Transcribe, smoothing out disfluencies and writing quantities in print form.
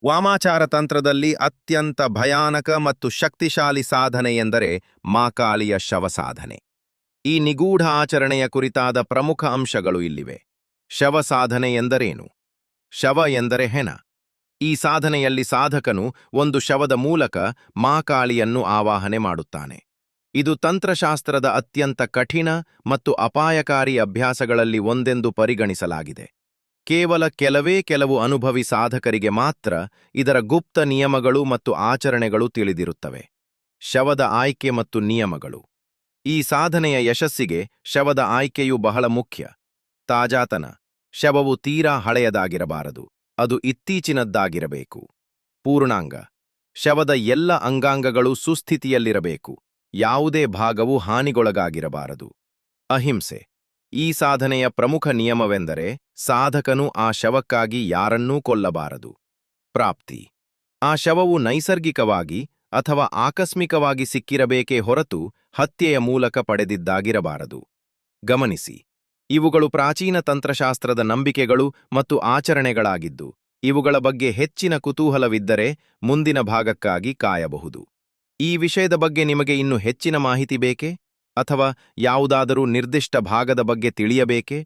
ವಾಮಾಚಾರ ತಂತ್ರದಲ್ಲಿ ಅತ್ಯಂತ ಭಯಾನಕ ಮತ್ತು ಶಕ್ತಿಶಾಲಿ ಸಾಧನೆ ಎಂದರೆ ಮಾಕಾಳಿಯ ಶವ ಸಾಧನೆ. ಈ ನಿಗೂಢ ಆಚರಣೆಯ ಕುರಿತಾದ ಪ್ರಮುಖ ಅಂಶಗಳು ಇಲ್ಲಿವೆ. ಶವ ಸಾಧನೆ ಎಂದರೇನು? ಶವ ಎಂದರೆ ಹೆಣ. ಈ ಸಾಧನೆಯಲ್ಲಿ ಸಾಧಕನು ಒಂದು ಶವದ ಮೂಲಕ ಮಾಕಾಳಿಯನ್ನು ಆವಾಹನೆ ಮಾಡುತ್ತಾನೆ. ಇದು ತಂತ್ರಶಾಸ್ತ್ರದ ಅತ್ಯಂತ ಕಠಿಣ ಮತ್ತು ಅಪಾಯಕಾರಿ ಅಭ್ಯಾಸಗಳಲ್ಲಿ ಒಂದೆಂದು ಪರಿಗಣಿಸಲಾಗಿದೆ. ಕೇವಲ ಕೆಲವು ಅನುಭವಿ ಸಾಧಕರಿಗೆ ಮಾತ್ರ ಇದರ ಗುಪ್ತ ನಿಯಮಗಳು ಮತ್ತು ಆಚರಣೆಗಳು ತಿಳಿದಿರುತ್ತವೆ. ಶವದ ಆಯ್ಕೆ ಮತ್ತು ನಿಯಮಗಳು. ಈ ಸಾಧನೆಯ ಯಶಸ್ಸಿಗೆ ಶವದ ಆಯ್ಕೆಯು ಬಹಳ ಮುಖ್ಯ. ತಾಜಾತನ. ಶವವು ತೀರಾ ಹಳೆಯದಾಗಿರಬಾರದು, ಅದು ಇತ್ತೀಚಿನದ್ದಾಗಿರಬೇಕು. ಪೂರ್ಣಾಂಗ. ಶವದ ಎಲ್ಲ ಅಂಗಾಂಗಗಳು ಸುಸ್ಥಿತಿಯಲ್ಲಿರಬೇಕು, ಯಾವುದೇ ಭಾಗವು ಹಾನಿಗೊಳಗಾಗಿರಬಾರದು. ಅಹಿಂಸೆ. ಈ ಸಾಧನೆಯ ಪ್ರಮುಖ ನಿಯಮವೆಂದರೆ ಸಾಧಕನು ಆ ಶವಕ್ಕಾಗಿ ಯಾರನ್ನೂ ಕೊಲ್ಲಬಾರದು. ಪ್ರಾಪ್ತಿ. ಆ ಶವವು ನೈಸರ್ಗಿಕವಾಗಿ ಅಥವಾ ಆಕಸ್ಮಿಕವಾಗಿ ಸಿಕ್ಕಿರಬೇಕೇ ಹೊರತು ಹತ್ಯೆಯ ಮೂಲಕ ಪಡೆದಿದ್ದಾಗಿರಬಾರದು. ಗಮನಿಸಿ, ಇವುಗಳು ಪ್ರಾಚೀನ ತಂತ್ರಶಾಸ್ತ್ರದ ನಂಬಿಕೆಗಳು ಮತ್ತು ಆಚರಣೆಗಳಾಗಿದ್ದು, ಇವುಗಳ ಬಗ್ಗೆ ಹೆಚ್ಚಿನ ಕುತೂಹಲವಿದ್ದರೆ ಮುಂದಿನ ಭಾಗಕ್ಕಾಗಿ ಕಾಯಬಹುದು. ಈ ವಿಷಯದ ಬಗ್ಗೆ ನಿಮಗೆ ಇನ್ನೂ ಹೆಚ್ಚಿನ ಮಾಹಿತಿ ಬೇಕೇ? ಅಥವಾ ಯಾವುದಾದರೂ ನಿರ್ದಿಷ್ಟ ಭಾಗದ ಬಗ್ಗೆ ತಿಳಿಯಬೇಕೇ?